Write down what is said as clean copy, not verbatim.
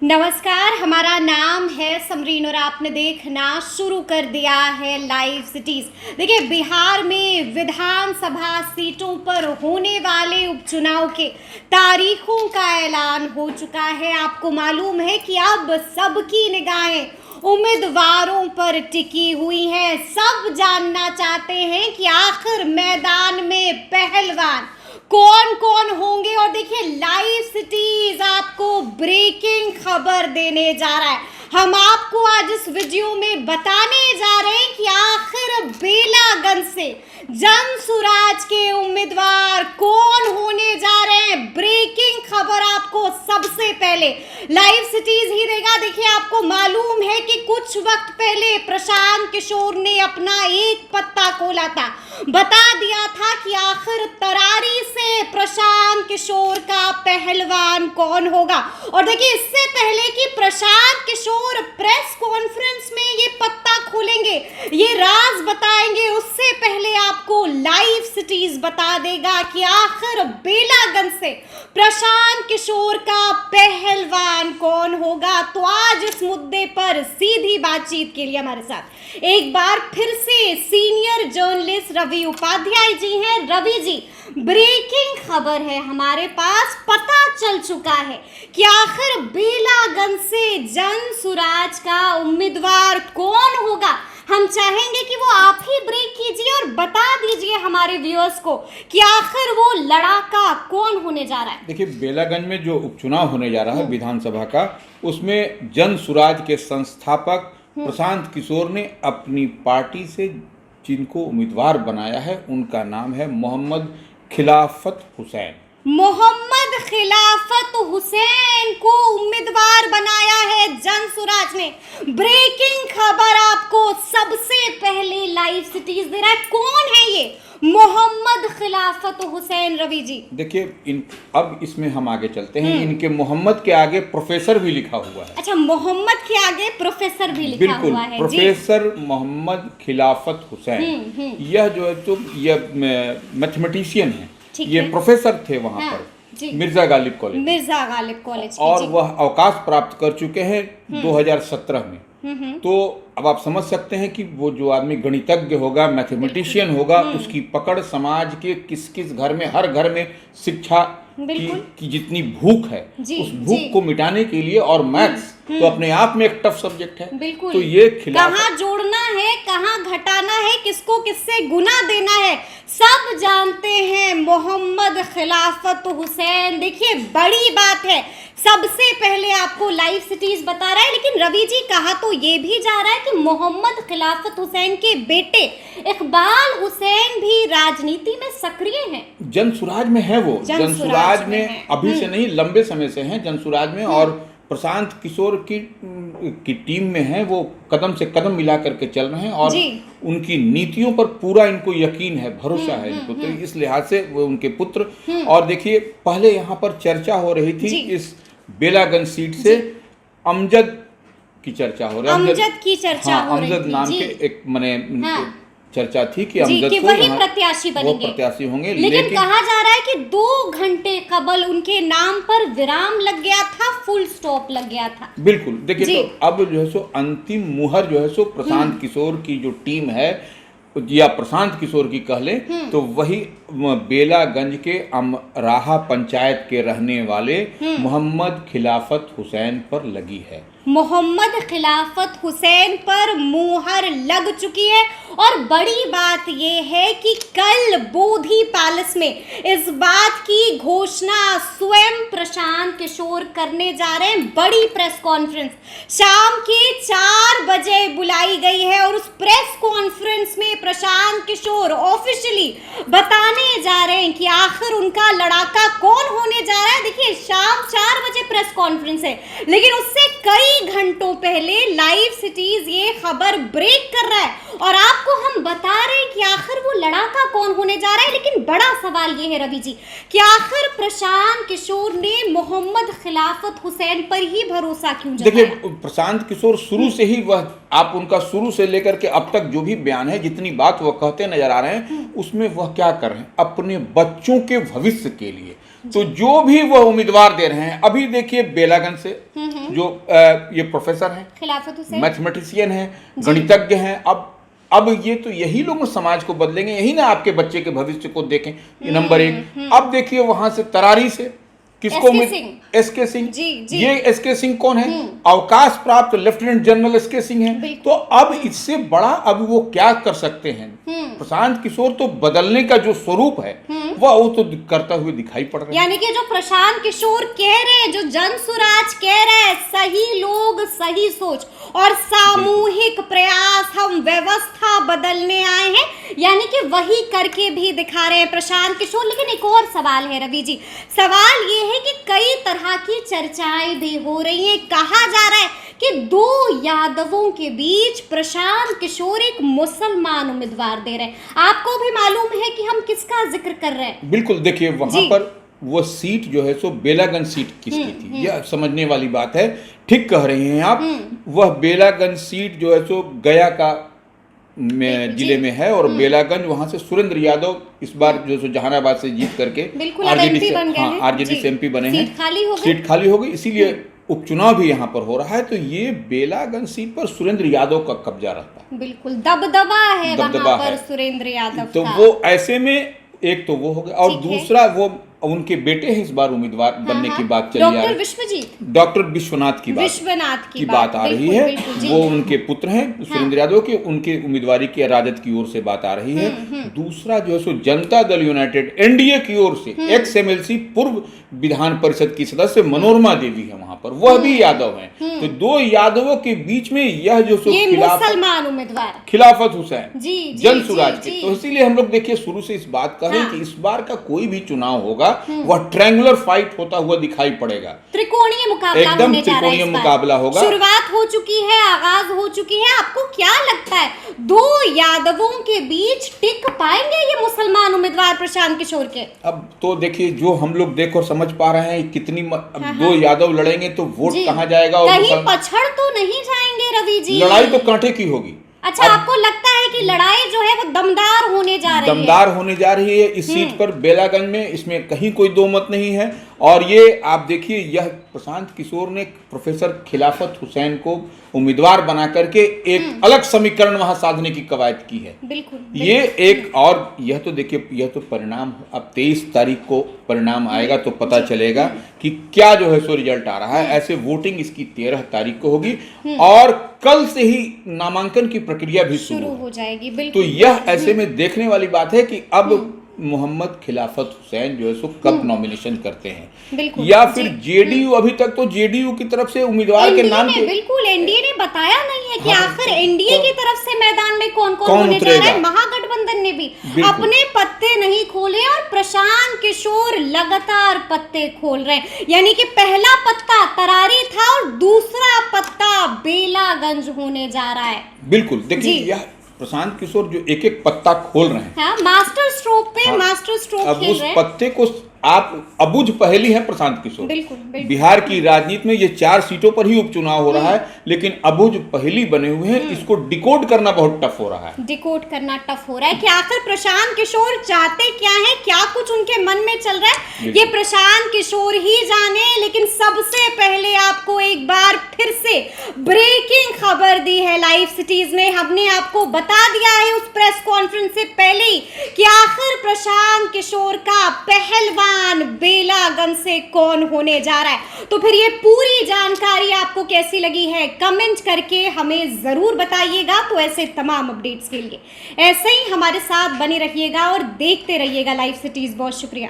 नमस्कार, हमारा नाम है समरीन और आपने देखना शुरू कर दिया है लाइव सिटीज। देखिए, बिहार में विधानसभा सीटों पर होने वाले उपचुनाव के तारीखों का ऐलान हो चुका है। आपको मालूम है कि अब सबकी निगाहें उम्मीदवारों पर टिकी हुई हैं। सब जानना चाहते हैं कि आखिर मैदान में पहलवान कौन कौन होंगे। और देखिए, लाइव सिटीज आपको ब्रेकिंग खबर देने जा रहा है। हम आपको आज इस वीडियो में बताने जा रहे हैं कि आखिर बेलागंज से जनसुराज के उम्मीदवार कौन होने जा रहे हैं। ब्रेकिंग खबर आपको सबसे पहले लाइव सिटीज ही देगा। देखिए, आपको मालूम है कि कुछ वक्त पहले प्रशांत किशोर ने अपना एक पत्ता खोला था, बता दिया था कि आखिर तरारी से प्रशांत किशोर का पहलवान कौन होगा। और देखिए, इससे पहले कि प्रशांत किशोर प्रेस कॉन्फ्रेंस में ये पत्ता खोलेंगे, ये राज बताएंगे, उससे पहले आपको लाइव सिटीज बता देगा कि आखिर बेलागंज से प्रशांत किशोर का पहलवान कौन होगा। तो आज इस मुद्दे पर सीधी बातचीत के लिए हमारे साथ एक बार फिर से सीनियर जर्नलिस्ट रवि उपाध्याय जी हैं। रवि जी, ब्रेकिंग खबर है हमारे पास, पता चल चुका है कि आखिर बेलागंज से जनसुराज का उम्मीदवार कौन होगा। हम चाहेंगे कि वो आप ही ब्रेक कीजिए और बता दीजिए हमारे व्यूअर्स को कि आखिर वो लड़ाका कौन होने जा रहा है। देखिए, बेलागंज में जो उपचुनाव होने जा रहा है विधानसभा का, उसमें जनसुराज के संस्थापक प्रशांत किशोर ने अपनी पार्टी से जिनको उम्मीदवार बनाया है उनका नाम है मोहम्मद खिलाफत हुसैन। मोहम्मद खिलाफत हुसैन को उम्मीदवार बनाया है जनसुराज ने। ब्रेकिंग खबर आपको सबसे पहले लाइव सिटीज दे रहा है। कौन है ये मोहम्मद खिलाफत हुसैन? रवि जी, देखिए, अब इसमें हम आगे चलते हैं। इनके मोहम्मद के आगे प्रोफेसर भी लिखा हुआ है। अच्छा, मोहम्मद के आगे प्रोफेसर भी लिखा हुआ है। प्रोफेसर मोहम्मद खिलाफत हुसैन। यह जो है तो यह मैथमेटिशियन है। ये प्रोफेसर थे वहाँ पर मिर्जा गालिब कॉलेज और वह अवकाश प्राप्त कर चुके हैं 2017 में। तो अब आप समझ सकते हैं कि वो जो आदमी गणितज्ञ होगा, मैथमेटिशियन होगा, उसकी पकड़ समाज के किस किस घर में, हर घर में शिक्षा की जितनी भूख है, उस भूख को मिटाने के लिए, और मैथ्स तो अपने आप में एक टफ सब्जेक्ट है। तो ये कहाँ जोड़ना है, कहाँ घटाना है, किसको किससे गुना देना है, सब जानते हैं मोहम्मद खिलाफत हुसैन। देखिए, बड़ी बात है, सबसे पहले आपको लाइव सिटीज बता रहा है। लेकिन रवि जी, कहा तो ये भी जा रहा है कि मोहम्मद खिलाफत हुसैन के बेटे इकबाल हुसैन भी राजनीति में सक्रिय हैं। जनसुराज में है वो। जनसुराज में अभी से नहीं, लंबे समय से हैं जनसुराज में, और प्रशांत किशोर की टीम में है। वो कदम से कदम मिला करके चल रहे हैं और उनकी नीतियों पर पूरा इनको यकीन है, भरोसा है इनको। तो इस लिहाज से वो उनके पुत्र। और देखिए, पहले यहाँ पर चर्चा हो रही थी इस बेलागंज सीट से अमजद की चर्चा हो रही है। अमजद की चर्चा हो रही थी। अमजद नाम के एक चर्चा थी कि अमजद को वही प्रत्याशी बनेंगे, वो प्रत्याशी होंगे। लेकिन कहा जा रहा है कि 2 घंटे कबल उनके नाम पर विराम लग गया था, फुल स्टॉप लग गया था। बिल्कुल। देखिए, तो अब जो है सो अंतिम मुहर जो है सो प्रशांत किशोर की जो टीम है, या प्रशांत किशोर की कह ले, तो वही बेलागंज के अमराहा पंचायत के रहने वाले मोहम्मद खिलाफत हुसैन पर लगी है। मोहम्मद खिलाफत हुसैन पर मुहर लग चुकी है। और बड़ी बात यह है कि कल बोधी पैलेस में इस बात की घोषणा स्वयं प्रशांत किशोर करने जा रहे हैं। बड़ी प्रेस कॉन्फ्रेंस शाम के 4 बजे बुलाई गई है और उस प्रेस कॉन्फ्रेंस में प्रशांत किशोर ऑफिशियली बताने जा रहे हैं कि आखिर उनका लड़ाका कौन होने जा रहा है। देखिए, शाम 4 बजे प्रेस कॉन्फ्रेंस है, लेकिन उससे कई घंटों पहले लाइव सिटीज ये खबर ब्रेक कर रहा है और आपको हम बता रहे हैं कि आखिर वो लड़ाका कौन होने जा रहा है। लेकिन बड़ा सवाल ये है रवि जी कि आखिर प्रशांत किशोर ने मोहम्मद खिलाफत हुसैन पर ही भरोसा क्यों जताया? देखिए, प्रशांत किशोर शुरू से ही वह, आप उनका शुरू से लेकर के अब तक जो भी बयान है, जितनी बात वह कहते नजर आ रहे हैं, उसमें वह क्या कर रहे हैं, अपने बच्चों के भविष्य के लिए तो जो भी वह उम्मीदवार दे रहे हैं, अभी देखिए बेलागंज से जो ये प्रोफेसर हैं, खिलाफत हुसैन, मैथमेटिशियन हैं, गणितज्ञ हैं, अब ये तो यही लोग समाज को बदलेंगे, यही ना आपके बच्चे के भविष्य को देखें, ये नंबर एक। अब देखिए वहां से तरारी से किसको एसके सिंह, ये एसके सिंह कौन है? अवकाश प्राप्त लेफ्टिनेंट जनरल एसके सिंह है। तो अब इससे बड़ा अब वो क्या कर सकते हैं? प्रशांत किशोर तो बदलने का जो स्वरूप है वो तो करता हुए दिखाई पड़ रहा है। यानी कि जो प्रशांत किशोर कह रहे हैं, जो जनसुराज कह रहे हैं, सही लोग सही सोच और सामूहिक प्रयास, हम व्यवस्था बदलने आए हैं, यानी कि वही करके भी दिखा रहे हैं प्रशांत किशोर। लेकिन एक और सवाल है रवि जी, सवाल ये है कि कई तरह की चर्चाएं भी हो रही हैं। कहा जा रहा है कि दो यादवों के बीच प्रशांत किशोर एक मुसलमान उम्मीदवार दे रहे हैं। आपको भी मालूम है कि हम किसका जिक्र कर रहे हैं? बिल्कुल, देखिए वहां पर वो सीट जो है सो बेलागंज सीट किसकी थी, यह समझने वाली बात है। ठीक कह रही हैं आप, वह बेलागंज सीट जो है सो गया का जिले में है और बेलागंज वहां से सुरेंद्र यादव इस बार जो सो जहानाबाद से जीत करके आरजेडी से एमपी बने हैं, सीट खाली हो गई, इसीलिए उपचुनाव भी यहाँ पर हो रहा है। तो ये बेलागंज सीट पर सुरेंद्र यादव का कब्जा रहता है, बिल्कुल दबदबा है वहां पर सुरेंद्र यादव तो का। वो ऐसे में एक तो वो हो गया और दूसरा वो उनके बेटे हैं इस बार उम्मीदवार बनने की बात चली आ रही है, डॉक्टर विश्वनाथ की बात आ रही है। वो उनके पुत्र हैं सुरेंद्र यादव के, उनके उम्मीदवारी की राजद की ओर से बात आ रही है। दूसरा जो है सो जनता दल यूनाइटेड एनडीए की ओर से एक्स एमएलसी पूर्व विधान परिषद की सदस्य मनोरमा देवी है वहां पर, वह भी यादव हैं। तो दो यादवों के बीच में यह जो सो मुसलमान उम्मीदवार खिलाफत हुसैन जन सुराज के, तो इसीलिए हम लोग देखिए शुरू से इस बात कर रहे हैं कि इस बार का कोई भी चुनाव होगा वह ट्रायंगुलर फाइट होता हुआ दिखाई पड़ेगा, त्रिकोणीय मुकाबला, एकदम त्रिकोणीय मुकाबला होगा। शुरुआत हो चुकी है, आगाज हो चुकी है। आपको क्या लगता है दो यादवों के बीच टिक पाएंगे ये मुसलमान उम्मीदवार प्रशांत किशोर के? अब तो देखिए जो हम लोग देखो समझ पा रहे हैं कितनी दो यादव लड़ेंगे तो वोट कहाँ जाएगा, और कहीं पछड़ तो नहीं जाएंगे रवि जी? लड़ाई तो कांटे की होगी। अच्छा, आपको लगता है कि लड़ाई जो है वो दमदार होने जा रही है इस सीट पर बेलागंज में, इसमें कहीं कोई दो मत नहीं है। और ये आप देखिए यह प्रशांत किशोर ने प्रोफेसर खिलाफत हुसैन को उम्मीदवार बना करके एक अलग समीकरण वहां साधने की कवायद की है। बिल्कुल ये एक, और यह तो देखिए यह तो परिणाम अब 23 तारीख को परिणाम आएगा तो पता चलेगा कि क्या जो है सो रिजल्ट आ रहा है। ऐसे वोटिंग इसकी 13 तारीख को होगी और कल से ही नामांकन की प्रक्रिया भी शुरू हो जाएगी। बिल्कुल, तो यह ऐसे में देखने वाली बात है कि अब मोहम्मद खिलाफत हुसैन जो है सो कब नॉमिनेशन करते हैं, या फिर जेडीयू, अभी तक तो जेडीयू की तरफ से उम्मीदवार के नाम के बिल्कुल एनडीए ने बताया नहीं है कि आखिर एनडीए की तरफ से मैदान में कौन होने जा रहा है। महागठबंधन ने भी अपने पत्ते नहीं खोले और प्रशांत किशोर लगातार पत्ते खोल रहे हैं। यानी कि पहला पत्ता तरारी था और दूसरा पत्ता बेलागंज होने जा रहा है। बिल्कुल, देखिए यह प्रशांत किशोर जो एक एक पत्ता खोल रहे हैं, मास्टर स्ट्रोक पे मास्टर स्ट्रोक अब उस पत्ते को आप अबुझ पहेली है प्रशांत किशोर। बिल्कुल। बिहार की राजनीति में ये 4 सीटों पर ही उपचुनाव हो रहा है, लेकिन अबुझ पहेली बने हुए हैं, इसको डिकोड करना बहुत टफ हो रहा है। डिकोड करना टफ हो रहा है कि आखिर प्रशांत किशोर चाहते क्या है, क्या कुछ उनके मन में चल रहा है, ये प्रशांत किशोर ही जाने। लेकिन सबसे पहले आपको एक बार फिर से ब्रेकिंग खबर दी है लाइव सिटीज ने। हमने आपको बता दिया है उस प्रेस कॉन्फ्रेंस से पहले ही कि आखिर प्रशांत किशोर का पहलवान बेलागंज से कौन होने जा रहा है। तो फिर ये पूरी जानकारी आपको कैसी लगी है कमेंट करके हमें जरूर बताइएगा। तो ऐसे तमाम अपडेट्स के लिए ऐसे ही हमारे साथ बने रहिएगा और देखते रहिएगा लाइव सिटीज। बहुत शुक्रिया।